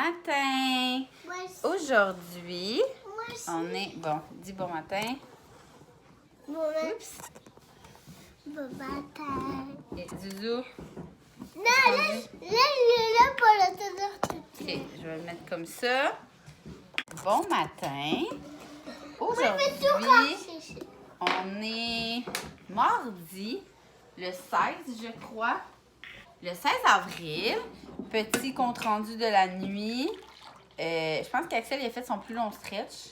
matin! Aujourd'hui, on est... Bon, dis bon matin. Bon matin. Et Zouzou. Non, là, il est là pour le tenir tout de Ok, suite. je vais le mettre comme ça. Bon matin. Oui, mais tout Aujourd'hui, caché. on est mardi, le 16, je crois. Le 16 avril. Petit compte-rendu de la nuit. Je pense qu'Axel il a fait son plus long stretch.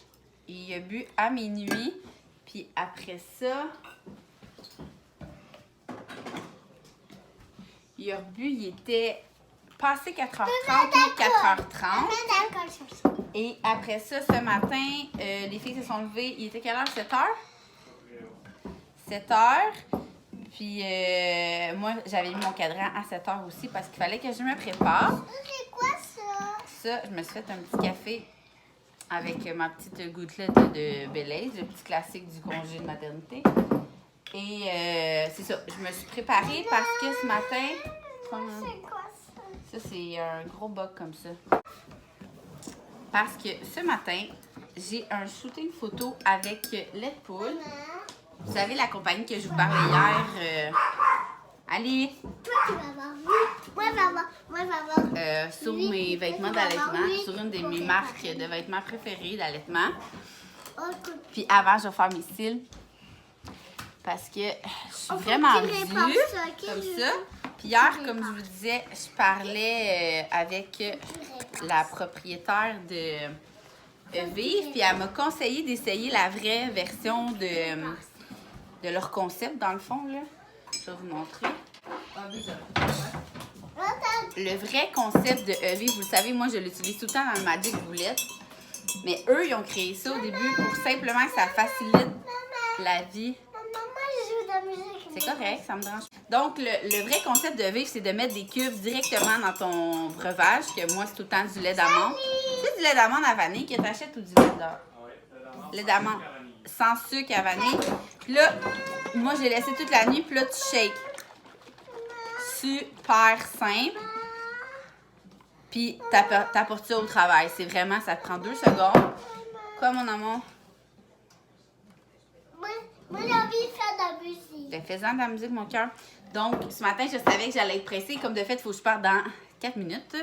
Il a bu à minuit. Puis après ça, il a bu, il était passé 4h30 ou 4h30. Et après ça, ce matin, les filles se sont levées. Il était quelle heure? 7h? 7h. Puis moi, j'avais mis mon cadran à 7h aussi parce qu'il fallait que je me prépare. C'est quoi ça? Ça, je me suis fait un petit café avec ma petite gouttelette de Belaise, le petit classique du congé de maternité. Et c'est ça, je me suis préparée parce que ce matin... C'est quoi ça? Ça, c'est un gros bug comme ça. Parce que ce matin, j'ai un shooting photo avec Lait de Poule. Vous savez, la compagnie que je vous parlais hier. Allez! Toi, tu vas voir. Moi, je vais voir. Moi, je vais voir. Sur mes vêtements d'allaitement, sur une de mes marques de vêtements préférées d'allaitement. Puis avant, je vais faire mes cils. Parce que je suis vraiment vue comme ça. Puis hier, comme je vous disais, je parlais avec la propriétaire de Vive. Puis elle m'a conseillé d'essayer la vraie version de leur concept, dans le fond. Là. Je vais vous montrer. Le vrai concept de Vive, vous le savez, moi, je l'utilise tout le temps dans le Magic Bullet. Mais eux, ils ont créé ça au début pour simplement que ça facilite la vie. C'est correct, ça me dérange. Donc, le vrai concept de Vive, c'est de mettre des cubes directement dans ton breuvage, que moi, c'est tout le temps du lait d'amande. C'est du lait d'amande à vanille que tu achètes ou du lait d'or? Lait d'amande sans sucre à vanille. Puis là, moi, j'ai laissé toute la nuit, puis là, tu shakes. Super simple. Puis, t'apportes ça au travail. C'est vraiment, ça te prend 2 secondes. Quoi, mon amour? Moi, j'ai envie de faire de la musique. Ben, fais-en de la musique, mon cœur. Donc, ce matin, je savais que j'allais être pressée. Comme de fait, il faut que je parte dans 4 minutes.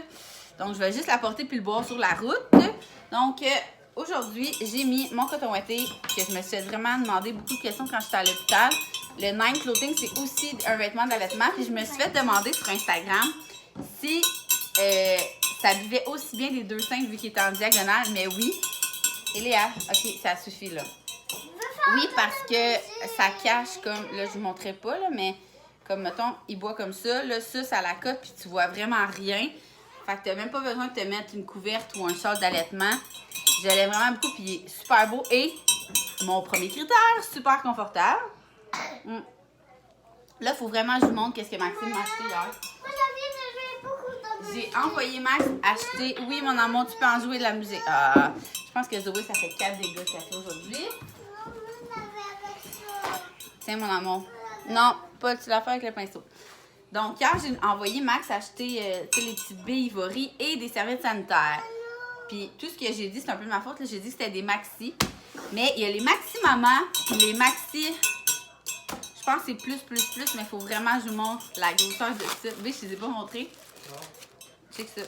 Donc, je vais juste l'apporter puis le boire sur la route. Donc, aujourd'hui, j'ai mis mon coton ouaté, que je me suis vraiment demandé beaucoup de questions quand j'étais à l'hôpital. Le Nine Clothing, c'est aussi un vêtement d'allaitement. Puis, je me suis fait demander sur Instagram si ça buvait aussi bien les 2 seins vu qu'il était en diagonale. Mais oui. Et Léa, ok, ça suffit là. Oui, parce que ça cache comme... Là, je vous montrerai pas, là, mais comme, mettons, il boit comme ça. Là, ça la cote, puis tu vois vraiment rien. Fait que t'as même pas besoin de te mettre une couverte ou un short d'allaitement. Je l'aime vraiment beaucoup, puis il est super beau. Et mon premier critère, super confortable. Là, il faut vraiment que je vous montre qu'est-ce que Maxime m'a acheté hier. Moi, j'ai envie de jouer beaucoup de musique. J'ai envoyé Max acheter... Oui, mon amour, tu peux en jouer de la musique. Ah, je pense que Zoé, ça fait 4 dégâts qu'elle fait aujourd'hui. Tiens, mon amour. Non, pas tu l'as fait avec le pinceau. Donc, hier, j'ai envoyé Max acheter les petites billes Ivory et des serviettes sanitaires. Puis, tout ce que j'ai dit, c'est un peu de ma faute. J'ai dit que c'était des maxi. Mais il y a les maxi maman, les maxi... Je pense que c'est plus, mais il faut vraiment que je vous montre la grosseur de ça. Oui, je ne les ai pas montré. Check ça.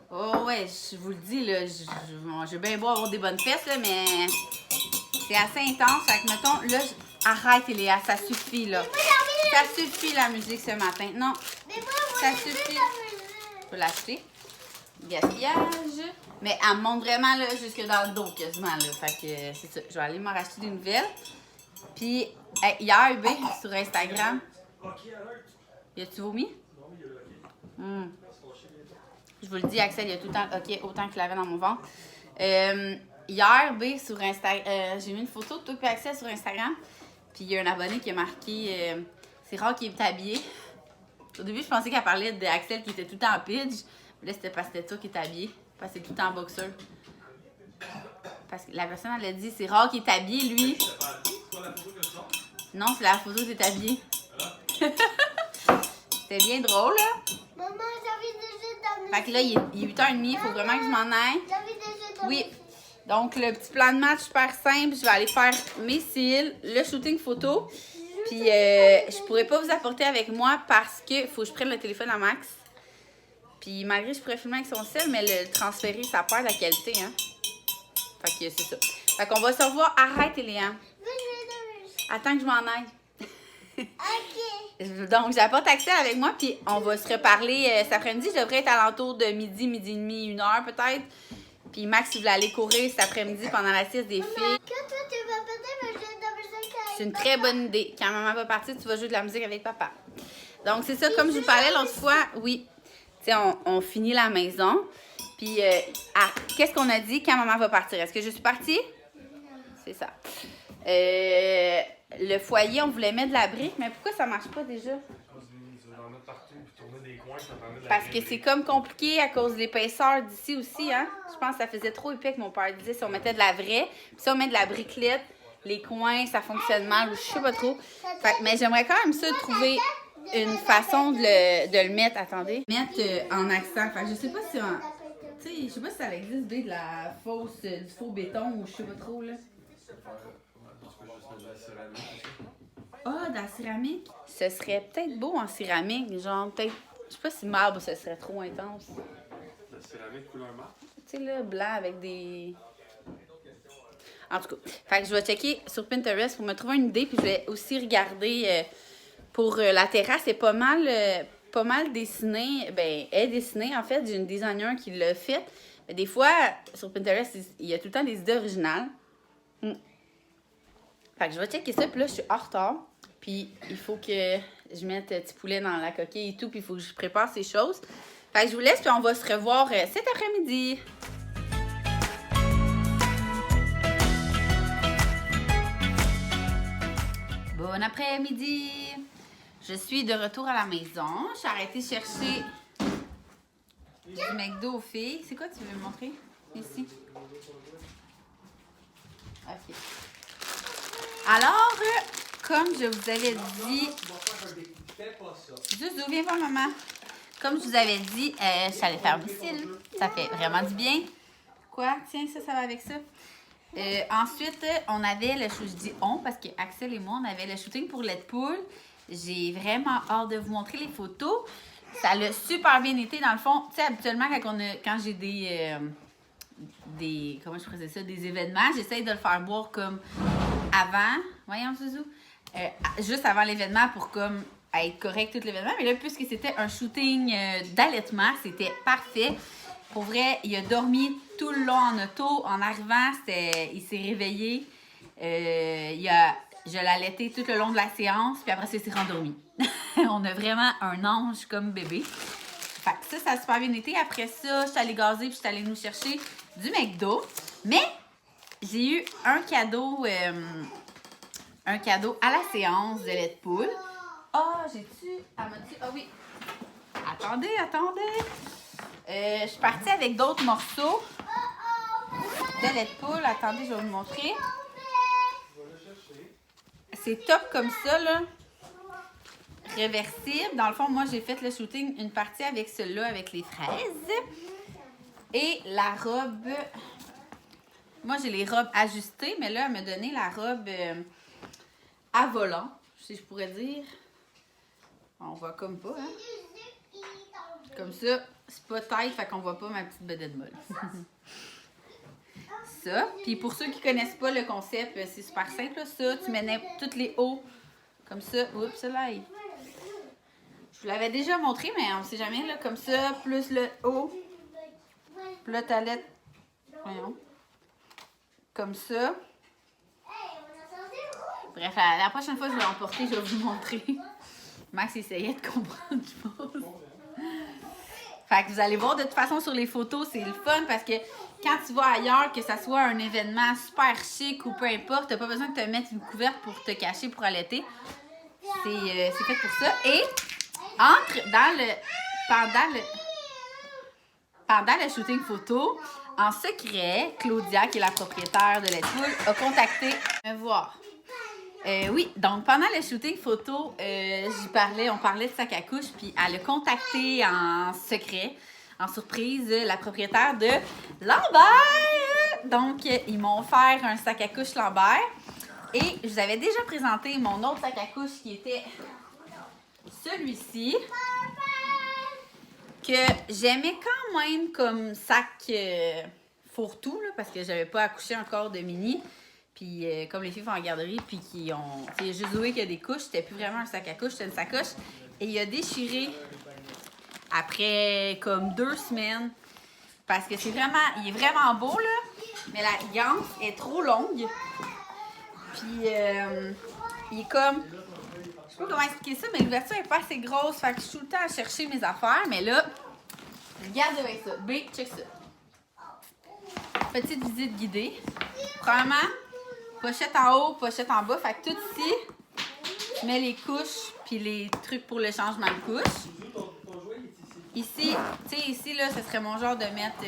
Oh ouais, je vous le dis, là, je vais bien beau avoir des bonnes fesses, là, mais c'est assez intense. Fait que, mettons, là, arrête, Léa, ça suffit, là. Ça suffit, la musique, ce matin. Non, ça suffit. Je peux l'acheter. Gaspillage. Mais elle me monte vraiment, là, jusque dans le dos, quasiment, là. Fait que, c'est ça. Je vais aller m'en racheter des nouvelles. Puis, hier, B, sur Instagram, y a-tu vomi? Je vous le dis, Axel, il y a tout le temps OK autant qu'il avait dans mon ventre. Hier, B, sur Instagram, j'ai mis une photo de toi et Axel sur Instagram. Puis il y a un abonné qui a marqué c'est rare qu'il est habillé. Au début, je pensais qu'elle parlait d'Axel qui était tout le temps en pitch. Mais là, c'était parce que c'était toi qui est habillé. Parce que c'est tout le temps en boxeur. Parce que la personne, elle a dit c'est rare qu'il est habillé, lui. Non, c'est la photo où t'es habillé. C'était bien drôle, là. Maman, j'avais déjà dans mes Fait que là, il est 8h30, il faut vraiment que je m'en aille. J'avais déjà dans Oui. mes Donc, le petit plan de match super simple. Je vais aller faire mes cils, le shooting photo. Puis, je pourrais pas vous apporter avec moi parce que faut que je prenne le téléphone à Max. Puis, malgré que je pourrais filmer avec son cell, mais le transférer, ça perd la qualité, hein. Fait que c'est ça. Fait qu'on va se revoir. Arrête, Eliane. Attends que je m'en aille. Ok. Donc, j'apporte Axel avec moi, puis on va se reparler cet après-midi. Je devrais être à l'entour de midi et demi, 1h peut-être. Puis Max, il voulait aller courir cet après-midi pendant la sieste des filles. Quand toi, tu vas peut-être me jouer dans mes sacs à C'est une très bonne idée. Quand maman va partir, tu vas jouer de la musique avec papa. Donc, c'est ça, comme je vous parlais l'autre fois, oui. Tu sais, on finit la maison. Puis, qu'est-ce qu'on a dit quand maman va partir? Est-ce que je suis partie? C'est ça. Le foyer, on voulait mettre de la brique, mais pourquoi ça marche pas déjà? Parce que c'est comme compliqué à cause de l'épaisseur d'ici aussi, hein? Je pense que ça faisait trop épais que mon père disait si on mettait de la vraie. Puis si on met de la briquelette, les coins, ça fonctionne mal ou je sais pas trop. Fait, mais j'aimerais quand même ça trouver une façon de le mettre, attendez, mettre en accent. Fait que je sais pas si tu sais, je sais pas si ça existe de la fausse, du faux béton ou je sais pas trop, là. Ah, de la céramique? Ce serait peut-être beau en céramique, genre peut-être, je sais pas si marbre, ce serait trop intense. La céramique couleur marbre? Tu sais, là, blanc avec des... En tout cas, fait que je vais checker sur Pinterest pour me trouver une idée, puis je vais aussi regarder pour la terrasse, c'est pas mal dessiné. Ben, elle est dessinée, en fait, j'ai une designer qui l'a fait. Mais des fois, sur Pinterest, il y a tout le temps des idées originales. Fait que je vais checker ça, puis là, je suis en retard. Puis il faut que je mette petit poulet dans la coquille et tout, puis il faut que je prépare ces choses. Fait que je vous laisse, puis on va se revoir cet après-midi. Bon après-midi! Je suis de retour à la maison. Je suis arrêtée chercher du McDo aux filles. C'est quoi tu veux me montrer? Ici. OK. Alors, comme je vous avais dit... Zouzou, viens voir maman. Comme je vous avais dit, je suis allée faire mes cils. Ça fait vraiment du bien. Quoi? Tiens, ça va avec ça. Ensuite, on avait le shooting. Je dis on parce que Axel et moi, on avait le shooting pour Deadpool. J'ai vraiment hâte de vous montrer les photos. Ça l'a super bien été. Dans le fond, tu sais, habituellement, quand j'ai des comment je faisais ça, des événements, j'essaye de le faire boire comme avant. Voyons, Zouzou. Juste avant l'événement pour comme être correct tout l'événement. Mais là, puisque c'était un shooting d'allaitement, c'était parfait. Pour vrai, il a dormi tout le long en auto. En arrivant, il s'est réveillé. Je l'ai allaité tout le long de la séance. Puis après, il s'est rendormi. On a vraiment un ange comme bébé. Fait que ça a super bien été. Après ça, je suis allée gazer puis je suis allée nous chercher du McDo. Mais j'ai eu un cadeau à la séance de Deadpool. Ah, j'ai-tu... Elle m'a dit... Ah oui. Attendez. Je suis partie avec d'autres morceaux de Deadpool. Attendez, je vais vous montrer. C'est top comme ça, là. Réversible. Dans le fond, moi, j'ai fait le shooting, une partie avec celui-là, avec les fraises. Et la robe... Moi, j'ai les robes ajustées, mais là, elle m'a donné la robe à volant, si je pourrais dire. On voit comme pas, hein? Comme ça, c'est pas tight, fait qu'on voit pas ma petite bedaine molle. Ça. Puis pour ceux qui connaissent pas le concept, c'est super simple, là. Ça, tu mets tous les hauts comme ça. Oups, là. Je vous l'avais déjà montré, mais on sait jamais, là. Comme ça, plus le haut. Puis là, t'allaites. Voyons. Comme ça. Bref, la prochaine fois que je vais l'emporter, je vais vous montrer. Max essayait de comprendre, je pense. Fait que vous allez voir de toute façon sur les photos, c'est le fun parce que quand tu vas ailleurs, que ça soit un événement super chic ou peu importe, t'as pas besoin de te mettre une couverte pour te cacher pour allaiter. C'est fait pour ça. Et pendant le shooting photo, en secret, Claudia, qui est la propriétaire de Deadpool, a contacté me voir. Oui, donc pendant le shooting photo, on parlait de sac à couche, puis elle a contacté en secret, en surprise, la propriétaire de Lambert. Donc, ils m'ont offert un sac à couche Lambert. Et je vous avais déjà présenté mon autre sac à couche qui était celui-ci, que j'aimais quand même comme sac fourre-tout, parce que j'avais pas accouché encore de mini. Puis comme les filles font en garderie, puis qui ont... Tu sais, juste Zoé qui a des couches, c'était plus vraiment un sac à couche, c'était une sacoche. Et il a déchiré après comme 2 semaines. Parce que il est vraiment beau, là. Mais la ganse est trop longue. Puis il est comme... Je sais pas comment expliquer ça, mais l'ouverture est pas assez grosse. Fait que je suis tout le temps à chercher mes affaires. Mais là, regarde avec ça. B, check ça. Petite visite guidée. Premièrement, pochette en haut, pochette en bas. Fait que tout ici, je mets les couches puis les trucs pour le changement de couche. Ici, tu sais, ici, là, ce serait mon genre de mettre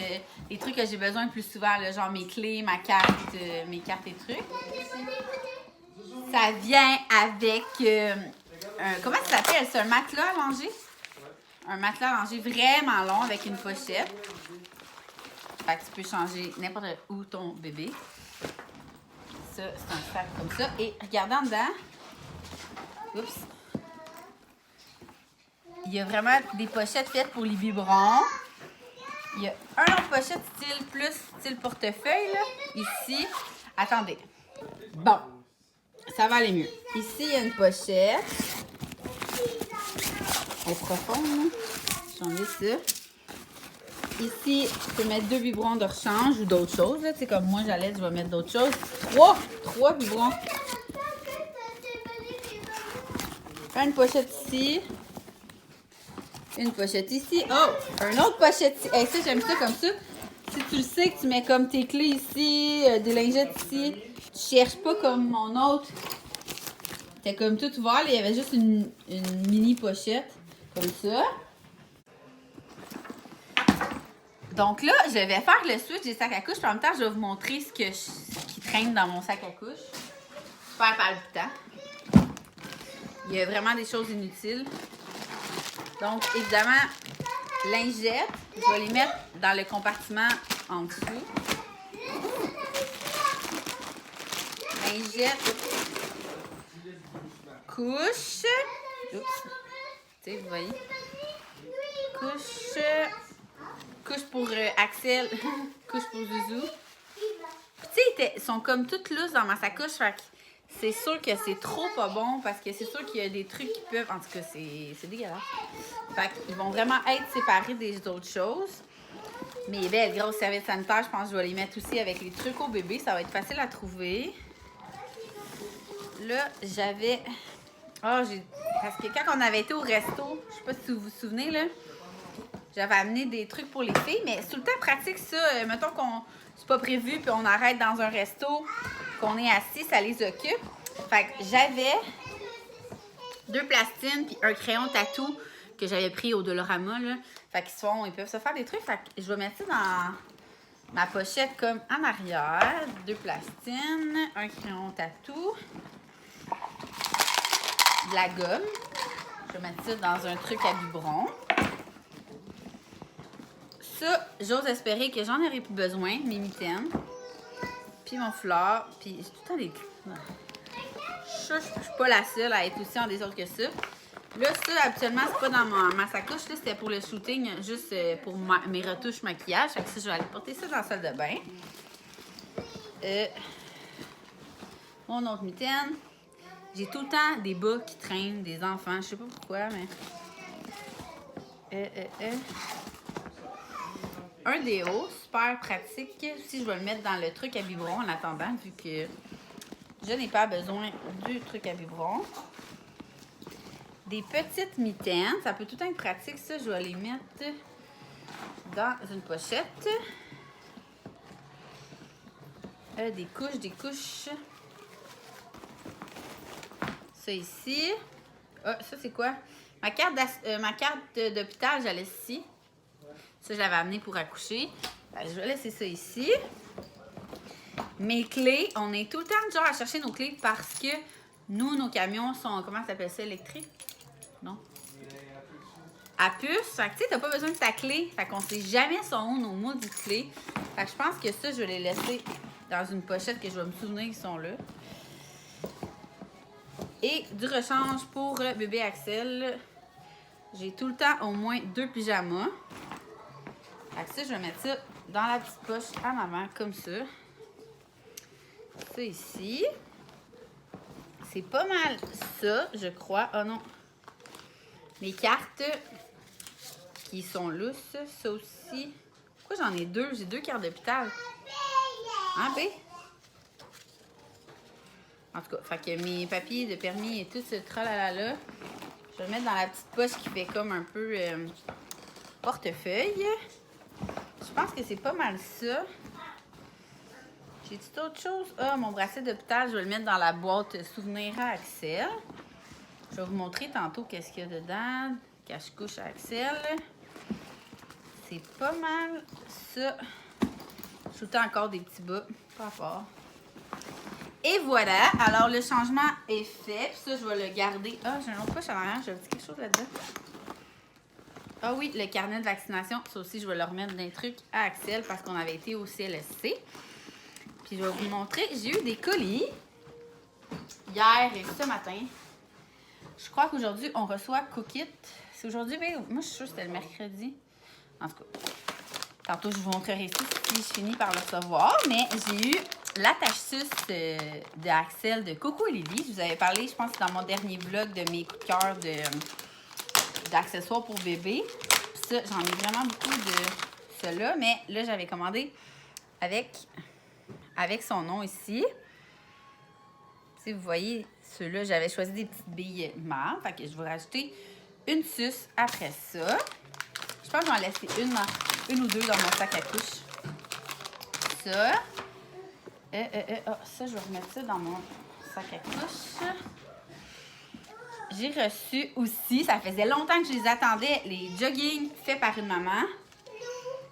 les trucs que j'ai besoin le plus souvent, là, genre mes clés, ma carte, mes cartes et trucs. Ça vient avec, comment ça s'appelle? C'est un matelas allongé? Un matelas allongé vraiment long avec une pochette. Fait que tu peux changer n'importe où ton bébé. Ça, c'est un sac comme ça. Et regardez en dedans. Oups. Il y a vraiment des pochettes faites pour les biberons. Il y a un autre pochette style portefeuille, là. Ici. Attendez. Bon. Ça va aller mieux. Ici, il y a une pochette. Elle est profonde, là. Changer ça. Ici, tu peux mettre 2 biberons de rechange ou d'autres choses. Tu sais, comme moi, je vais mettre d'autres choses. Wow! 3 biberons. Une pochette ici. Une pochette ici. Oh! Un autre pochette ici. Hey, ça, j'aime ça comme ça. Si tu le sais que tu mets comme tes clés ici, des lingettes ici, tu cherches pas comme mon autre. C'était comme tout ouvert. Là, il y avait juste une mini pochette. Comme ça. Donc là, je vais faire le switch des sacs à couche. Puis en même temps, je vais vous montrer ce qui traîne dans mon sac à couche. Super palpitant. Il y a vraiment des choses inutiles. Donc, évidemment, lingettes, je vais les mettre dans le compartiment en dessous. Lingettes, couches. Oups. Tu sais, vous voyez. Couche pour Axel, couche pour Zouzou. Puis, tu sais, ils sont comme toutes lousses dans ma sacoche. Fait que c'est sûr que c'est trop pas bon parce que c'est sûr qu'il y a des trucs qui peuvent... En tout cas, c'est dégueulasse. Fait qu'ils vont vraiment être séparés des autres choses. Mes belles grosses serviettes sanitaires, je pense que je vais les mettre aussi avec les trucs au bébé. Ça va être facile à trouver. Là, j'avais... parce que quand on avait été au resto, je sais pas si vous vous souvenez, là, j'avais amené des trucs pour les filles, mais c'est tout le temps pratique, ça. Mettons qu'on c'est pas prévu, puis on arrête dans un resto, qu'on est assis, ça les occupe. Fait que j'avais 2 plastines, puis un crayon tatou que j'avais pris au Dolorama, là. Fait qu'ils peuvent se faire des trucs. Fait que je vais mettre ça dans ma pochette comme en arrière. 2 plastines, un crayon tatou, de la gomme. Je vais mettre ça dans un truc à biberon. Ça, j'ose espérer que j'en aurai plus besoin, mes mitaines. Puis mon foulard. Puis j'ai tout le temps des... Je suis pas la seule à être aussi en désordre que ça. Là, ça, habituellement, c'est pas dans ma sacoche. Là, c'était pour le shooting, juste pour mes retouches maquillage. Fait que ça, je vais aller porter ça dans la salle de bain. Mon autre mitaine. J'ai tout le temps des bas qui traînent, des enfants. Je sais pas pourquoi, mais... Un déo, super pratique. Si je vais le mettre dans le truc à biberon en attendant, vu que je n'ai pas besoin du truc à biberon. Des petites mitaines. Ça peut tout être pratique, ça. Je vais les mettre dans une pochette. Des couches. Ça ici. Ça, c'est quoi? Ma carte d'hôpital, je la laisse ici. Ça, je l'avais amené pour accoucher. Je vais laisser ça ici. Mes clés, on est tout le temps genre à chercher nos clés parce que Nous, nos camions sont, comment ça s'appelle ça, électriques? Non? À puce. Fait que tu sais, t'as pas besoin de ta clé. Fait qu'on sait jamais sont où nos maudites clés. Fait que je pense que ça, je vais les laisser dans une pochette que je vais me souvenir qu'ils sont là. Et du rechange pour bébé Axel. J'ai tout le temps au moins 2 pyjamas. Fait que ça, je vais mettre ça dans la petite poche en avant, comme ça. Ça ici. C'est pas mal ça, je crois. Oh non. Les cartes qui sont lousses, ça aussi. Pourquoi j'en ai 2? J'ai 2 cartes d'hôpital. Hein, B? En tout cas, fait que mes papiers de permis et tout ce tralala-là, je vais le mettre dans la petite poche qui fait comme un peu portefeuille. Je pense que c'est pas mal ça. J'ai-tu d'autres choses? Ah, mon bracelet d'hôpital, je vais le mettre dans la boîte souvenir à Axel. Je vais vous montrer tantôt qu'est-ce qu'il y a dedans. Cache-couche à Axel. C'est pas mal ça. Je tout encore des petits bas. Pas fort. Et voilà. Alors, le changement est fait. Puis ça, je vais le garder. Ah, j'ai un autre poche en arrière. J'avais dit quelque chose là-dedans. Ah oui, le carnet de vaccination. Ça aussi, je vais le remettre d'un truc à Axel parce qu'on avait été au CLSC. Puis je vais vous montrer. J'ai eu des colis hier et ce matin. Je crois qu'aujourd'hui, on reçoit Cookit. C'est aujourd'hui, mais moi, je suis sûre que c'était le mercredi. En tout cas, tantôt, je vous montrerai ça si je finis par le recevoir. Mais j'ai eu l'attache-suce d'Axel de Coco et Lily. Je vous avais parlé, je pense, dans mon dernier vlog de mes coups de cœur d'accessoires pour bébé. Puis ça, j'en ai vraiment beaucoup de cela. Mais là, j'avais commandé avec son nom ici. Si vous voyez, ceux-là, j'avais choisi des petites billes marron. Fait que je vais rajouter une suce après ça. Je pense que je vais en laisser une ou deux dans mon sac à couche. Ça. Ça, je vais remettre ça dans mon sac à couche. J'ai reçu aussi, ça faisait longtemps que je les attendais, les joggings faits par une maman.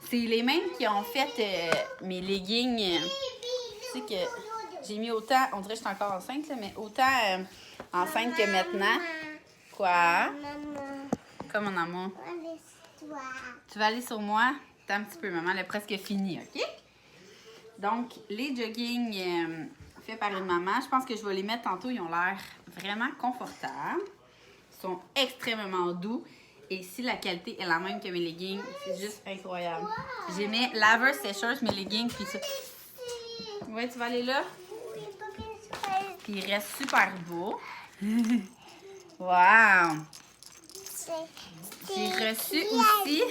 C'est les mêmes qui ont fait mes leggings. Tu sais que j'ai mis autant, on dirait que je suis encore enceinte, là, mais autant enceinte que maintenant. Quoi? Comme mon amour. Tu vas aller sur moi? T'as un petit peu, maman, elle est presque finie, OK? Donc, les joggings faits par une maman, je pense que je vais les mettre tantôt. Ils ont l'air vraiment confortables. Ils sont extrêmement doux. Et si la qualité est la même que mes leggings, c'est juste incroyable. J'ai mis laveur, sécheuse, mes leggings, puis ça. Ouais, tu vas aller là? Puis il reste super beau. Wow! J'ai reçu aussi,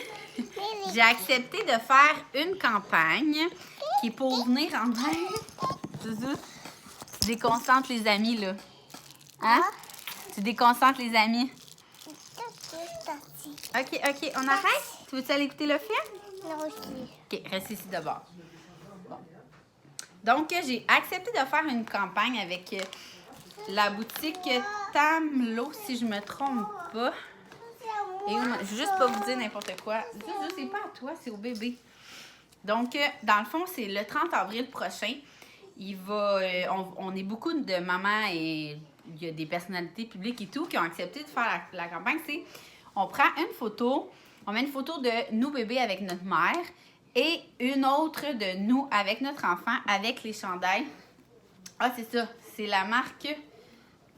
j'ai accepté de faire une campagne qui est pour venir en aide. Tu déconcentres les amis, là. Hein? Tu déconcentres les amis. OK, on arrête? Tu veux-tu aller écouter le film? Non, OK, reste ici d'abord. Bon. Donc, j'ai accepté de faire une campagne avec la boutique Tamlo, si je me trompe pas. Et je ne veux juste pas vous dire n'importe quoi. C'est pas à toi, c'est au bébé. Donc, dans le fond, c'est le 30 avril prochain. On est beaucoup de mamans et il y a des personnalités publiques et tout qui ont accepté de faire la campagne. On prend une photo, on met une photo de nous bébés avec notre mère et une autre de nous avec notre enfant avec les chandails. Ah, c'est ça. C'est la marque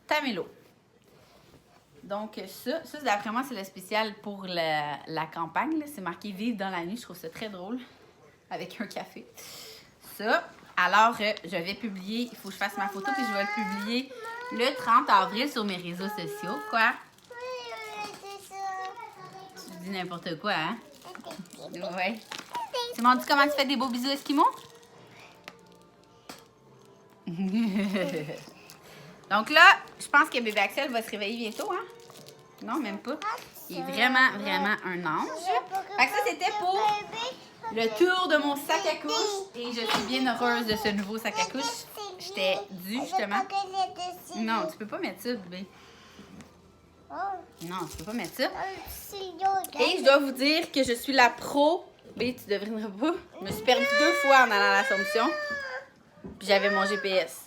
Tamelo. Donc, ça d'après moi, c'est le spécial pour la campagne. C'est marqué « Vivre dans la nuit ». Je trouve ça très drôle. Avec un café. Ça. Alors, je vais publier. Il faut que je fasse ma photo puis je vais le publier le 30 avril sur mes réseaux sociaux. Quoi? Tu dis n'importe quoi, hein? Ouais. Tu m'as dit comment tu fais des beaux bisous esquimaux? Donc là, je pense que bébé Axel va se réveiller bientôt, hein? Non, même pas. Il est vraiment, vraiment un ange. Fait que ça, c'était pour le tour de mon sac à couche. Et je suis bien heureuse de ce nouveau sac à couche. J'étais due, justement. Non, tu peux pas mettre ça, bébé. Non, tu peux pas mettre ça. Et je dois vous dire que je suis la pro. B, tu devrineras pas. Je me suis perdue 2 fois en allant à l'Assomption. Puis j'avais mon GPS.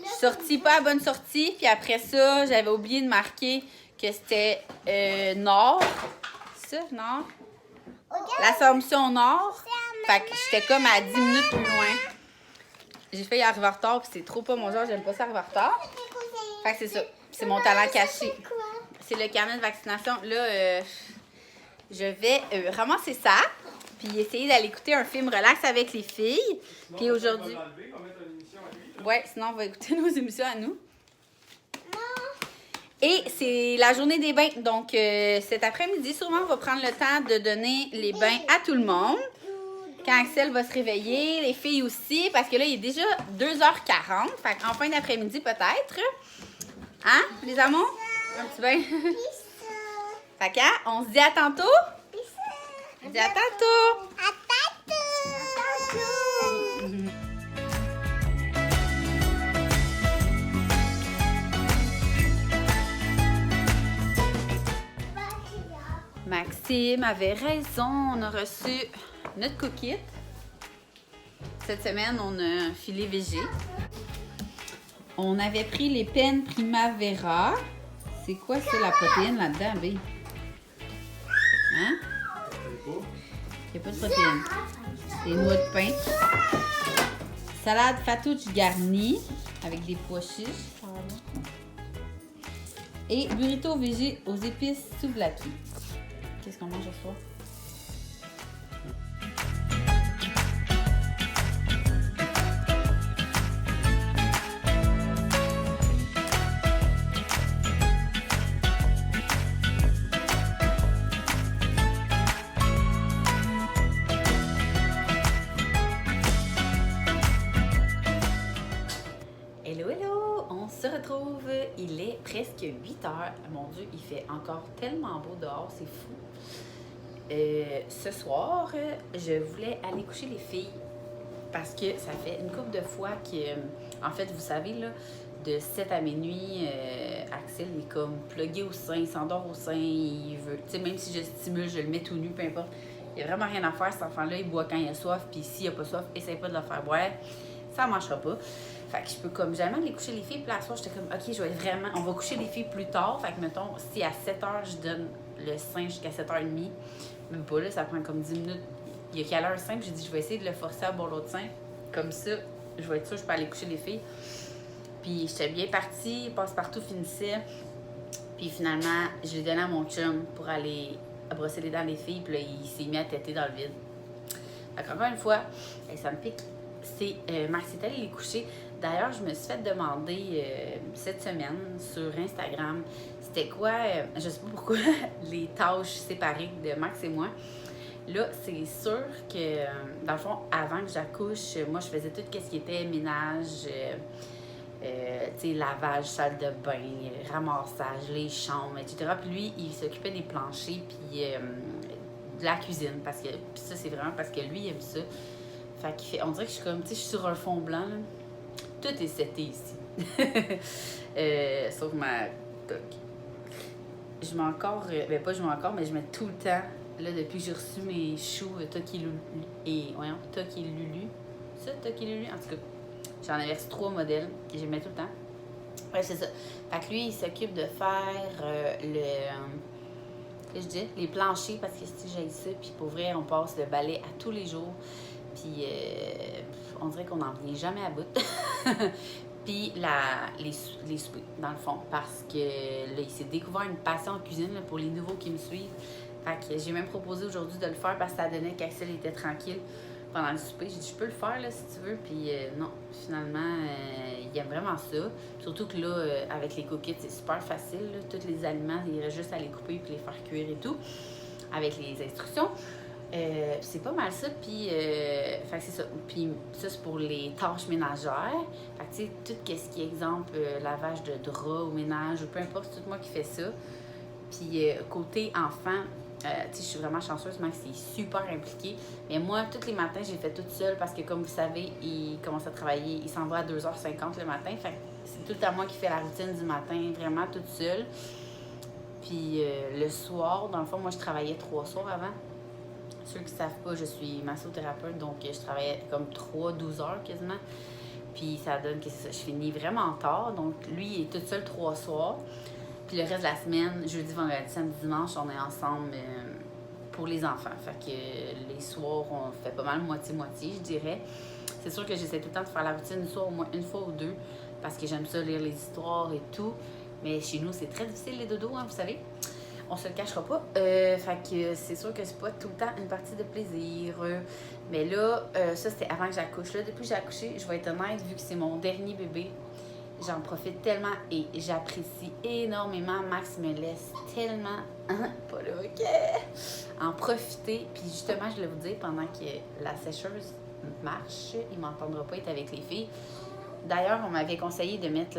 Je sortie, pas à bonne sortie. Puis après ça, j'avais oublié de marquer que c'était nord. C'est ça, nord? L'Assomption Nord. Fait que j'étais comme à 10 minutes plus loin. J'ai failli arriver en retard, puis c'est trop pas mon genre, j'aime pas ça arriver en retard. Fait que c'est ça. C'est mon talent caché. C'est le carnet de vaccination. Là, je vais ramasser ça, puis essayer d'aller écouter un film relax avec les filles. Puis aujourd'hui. Ouais, sinon on va écouter nos émissions à nous. Et c'est la journée des bains. Donc, cet après-midi, sûrement, on va prendre le temps de donner les bains à tout le monde. Quand Axel va se réveiller, les filles aussi, parce que là, il est déjà 2h40. Fait qu'en fin d'après-midi, peut-être. Hein, les amours? Un petit bain. Fait qu'on se dit à tantôt? On se dit à tantôt! Maxime avait raison, on a reçu notre cookit. Cette semaine, on a un filet végé. On avait pris les peines Primavera. C'est quoi ça, la protéine là-dedans, B? Hein? Il n'y a pas de protéine. Des noix de pain. Salade fatouche garnie avec des pois chiches. Et burrito végé aux épices souvlaki. Qu'est-ce qu'on mange ce soir? Hello, hello! On se retrouve. Il est presque 8 heures. Mon Dieu, il fait encore tellement beau dehors, c'est fou. Ce soir, je voulais aller coucher les filles parce que ça fait une couple de fois que, en fait, vous savez, là, de 7 à minuit, Axel est comme plugué au sein, il s'endort au sein, il veut, tu sais, même si je stimule, je le mets tout nu, peu importe. Il n'y a vraiment rien à faire, cet enfant-là, il boit quand il a soif, puis s'il n'a pas soif, essaye pas de le faire boire, ça ne marchera pas. Fait que je peux comme jamais aller coucher les filles, puis la soir, j'étais comme, ok, je vais vraiment, on va coucher les filles plus tard, fait que mettons, si à 7 h, je donne le sein jusqu'à 7h30, même pas là, ça prend comme 10 minutes. Il y a quelle heure simple, j'ai dit, je vais essayer de le forcer à boire l'autre sein. Comme ça, je vais être sûre que je peux aller coucher les filles. Puis j'étais bien partie, passe-partout finissait. Puis finalement, je l'ai donné à mon chum pour aller brosser les dents des filles. Puis là, il s'est mis à têter dans le vide. Fait qu'encore une fois, ça me pique. C'est Max est allé les coucher. D'ailleurs, je me suis fait demander cette semaine sur Instagram, c'était quoi, je sais pas pourquoi, les tâches séparées de Max et moi. Là, c'est sûr que, dans le fond, avant que j'accouche, moi, je faisais tout ce qui était ménage, tu sais, lavage, salle de bain, ramassage, les chambres, etc. Puis lui, il s'occupait des planchers, puis de la cuisine, parce que, puis ça, c'est vraiment parce que lui, il aime ça. Fait qu'il fait, on dirait que je suis comme, tu sais, je suis sur un fond blanc, là. Tout est seté ici. Sauf ma toque. Je mets encore, ben pas je mets encore, mais je mets tout le temps, là, depuis que j'ai reçu mes choux Toki Lulu et, voyons, Toki Lulu. Ça, Toki Lulu, en tout cas, j'en avais reçu 3 modèles que je mets tout le temps. Ouais, c'est ça. Fait que lui, il s'occupe de faire je dis, les planchers, parce que si j'ai ça, puis pour vrai, on passe le balai à tous les jours. Puis on dirait qu'on n'en vient jamais à bout. Puis les soupers, dans le fond, parce que là, il s'est découvert une passion en cuisine là, pour les nouveaux qui me suivent. Fait que j'ai même proposé aujourd'hui de le faire parce que ça donnait qu'Axel était tranquille pendant le souper. J'ai dit, je peux le faire là, si tu veux. Puis non, finalement, il aime vraiment ça. Surtout que là, avec les coquillettes, c'est super facile. Là. Tous les aliments, il reste juste à les couper puis les faire cuire et tout, avec les instructions. C'est pas mal ça, puis fait que c'est ça. Puis ça, c'est pour les tâches ménagères. Fait que tu sais, tout ce qui est exemple, lavage de draps au ménage, ou peu importe, c'est tout moi qui fais ça. Puis côté enfant, tu sais, je suis vraiment chanceuse, Max est super impliqué. Mais moi, tous les matins, j'ai fait toute seule parce que, comme vous savez, il commence à travailler, il s'en va à 2h50 le matin. Fait que c'est tout à moi qui fais la routine du matin, vraiment toute seule. Puis le soir, dans le fond, moi, je travaillais 3 soirs avant. Ceux qui ne savent pas, je suis massothérapeute, donc je travaillais comme 12 heures quasiment. Puis ça donne que c'est ça, je finis vraiment tard. Donc lui, il est tout seul 3 soirs. Puis le reste de la semaine, jeudi, vendredi, samedi, dimanche, on est ensemble pour les enfants. Fait que les soirs, on fait pas mal moitié-moitié, je dirais. C'est sûr que j'essaie tout le temps de faire la routine, soit au moins une fois ou deux, parce que j'aime ça lire les histoires et tout. Mais chez nous, c'est très difficile les dodos, hein, vous savez. On se le cachera pas. Fait que c'est sûr que c'est pas tout le temps une partie de plaisir. Mais là, ça c'était avant que j'accouche. Là, depuis que j'ai accouché, je vais être honnête, vu que c'est mon dernier bébé, j'en profite tellement et j'apprécie énormément. Max me laisse tellement, pas là, ok, en profiter. Puis justement, je voulais vous dire, pendant que la sécheuse marche, il m'entendra pas être avec les filles. D'ailleurs, on m'avait conseillé de mettre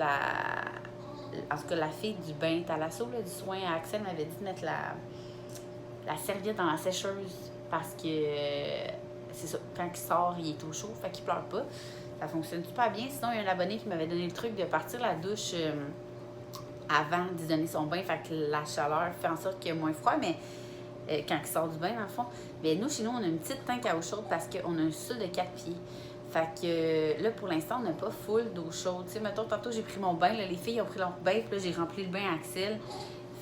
en tout cas, la fille du bain Thalasso, du soin, Axel m'avait dit de mettre la serviette dans la sécheuse parce que c'est ça, quand il sort, il est au chaud, fait qu'il pleure pas. Ça fonctionne super bien. Sinon, il y a un abonné qui m'avait donné le truc de partir la douche avant d'y donner son bain, fait que la chaleur fait en sorte qu'il y a moins froid, mais quand il sort du bain, dans le fond. Mais nous, chez nous, on a une petite tank à eau chaude parce qu'on a un sol de 4 pieds. Fait que là, pour l'instant, on n'a pas full d'eau chaude. Tu sais, mettons, tantôt, j'ai pris mon bain. Là, les filles ont pris leur bain. Puis là, j'ai rempli le bain à Axel.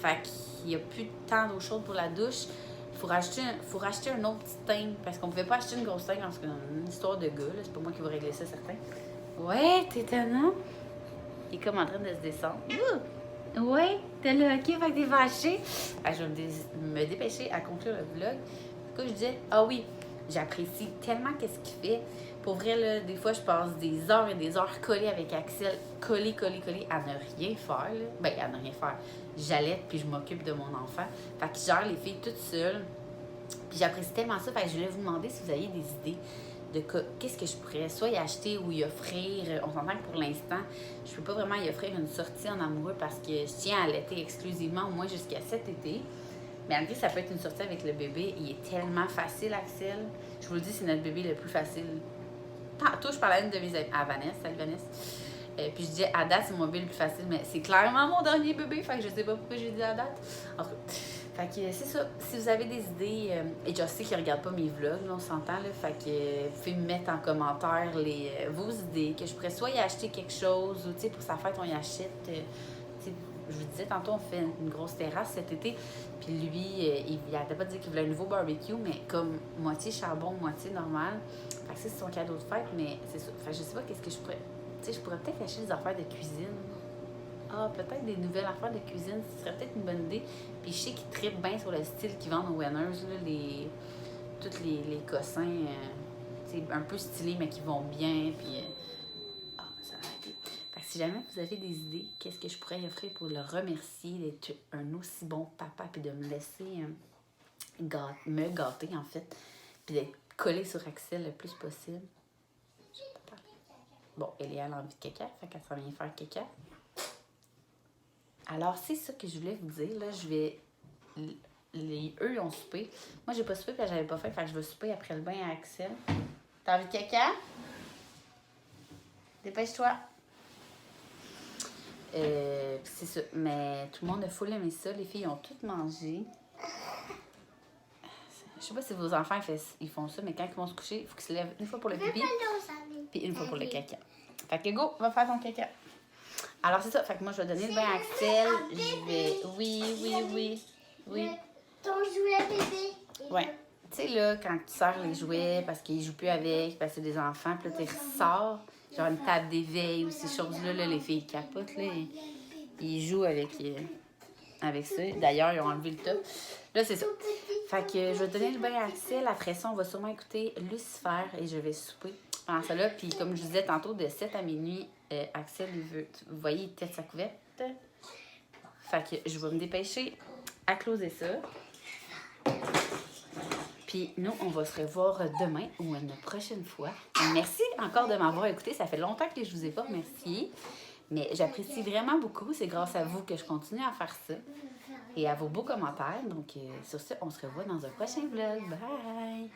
Fait qu'il n'y a plus tant d'eau chaude pour la douche. Faut racheter un autre petit tank. Parce qu'on pouvait pas acheter une grosse tank parce que c'est une histoire de gars. C'est pas moi qui vais régler ça, certain. Ouais, t'es étonnant. Il est comme en train de se descendre. Ouais, t'es là, ok, fait que t'es fâché. Je vais me dépêcher à conclure le vlog. Du coup, je disais, ah oui, j'apprécie tellement qu'est-ce qu'il fait. Pour vrai, là, des fois, je passe des heures et des heures collées avec Axel, collée à ne rien faire. Là. Ben, à ne rien faire. J'allaite, puis je m'occupe de mon enfant. Fait que je gère les filles toutes seules. Puis j'apprécie tellement ça. Fait que je voulais vous demander si vous aviez des idées de qu'est-ce que je pourrais soit y acheter ou y offrir. On s'entend que pour l'instant, je peux pas vraiment y offrir une sortie en amoureux parce que je tiens à allaiter exclusivement, au moins jusqu'à cet été. Mais en plus, ça peut être une sortie avec le bébé. Il est tellement facile, Axel. Je vous le dis, c'est notre bébé le plus facile. Tantôt, je parlais à une de mes amies, à Vanessa, salut Vanessa. Puis je disais, à date, c'est mon bébé le plus facile, mais c'est clairement mon dernier bébé, fait que je sais pas pourquoi j'ai dit à date. En tout cas, fait que c'est ça. Si vous avez des idées, et je sais qu'ils ne regardent pas mes vlogs, là, on s'entend, là, fait que vous pouvez me mettre en commentaire vos idées, que je pourrais soit y acheter quelque chose, ou tu sais, pour sa fête, on y achète. Je vous disais, tantôt, on fait une grosse terrasse cet été, puis lui, il arrêtait pas de dire qu'il voulait un nouveau barbecue, mais comme moitié charbon, moitié normal. Fait que ça, c'est son cadeau de fête, mais c'est ça. Fait que je sais pas qu'est-ce que je pourrais... Tu sais, je pourrais peut-être acheter des affaires de cuisine. Ah, peut-être des nouvelles affaires de cuisine, ce serait peut-être une bonne idée. Puis je sais qu'ils trippent bien sur le style qu'ils vendent aux Winners, là, tous les cossins, un peu stylés, mais qui vont bien, puis... ça va être... Fait que si jamais vous avez des idées, qu'est-ce que je pourrais offrir pour le remercier d'être un aussi bon papa, puis de me laisser me gâter, en fait, puis d'être collé sur Axel le plus possible. Bon, Eliane a envie de caca, fait qu'elle s'en vient faire caca. Alors, c'est ça que je voulais vous dire. Là, je vais... Eux, ils ont soupé. Moi, j'ai pas soupé parce que j'avais pas faim, fait que je vais souper après le bain à Axel. T'as envie de caca? Dépêche-toi. C'est ça. Mais tout le monde a full aimé ça. Les filles ont toutes mangé. Je sais pas si vos enfants ils font ça, mais quand ils vont se coucher, il faut qu'ils se lèvent une fois pour le pipi, puis une fois pour le caca. Fait que go, va faire ton caca. Alors c'est ça, fait que moi je vais donner le bain à Axel. Je vais. Oui. Ton jouet bébé. Ouais. Tu sais là, quand tu sers les jouets parce qu'ils jouent plus avec, parce que c'est des enfants, puis là tu ressors, genre une table d'éveil ou ces choses-là, là, les filles capotent, là. Ils jouent avec ça. D'ailleurs, ils ont enlevé le top. Là, c'est ça. Fait que je vais donner le bain à Axel. Après ça, on va sûrement écouter Lucifer et je vais souper pendant ça là. Puis comme je vous disais tantôt, de 7 à minuit, Axel, vous voyez, il tête sa couverte. Fait que je vais me dépêcher à closer ça. Puis nous, on va se revoir demain ou une prochaine fois. Merci encore de m'avoir écouté. Ça fait longtemps que je vous ai pas remercié. Mais j'apprécie vraiment beaucoup. C'est grâce à vous que je continue à faire ça. Et à vos beaux commentaires. Donc, sur ce, on se revoit dans un prochain vlog. Bye!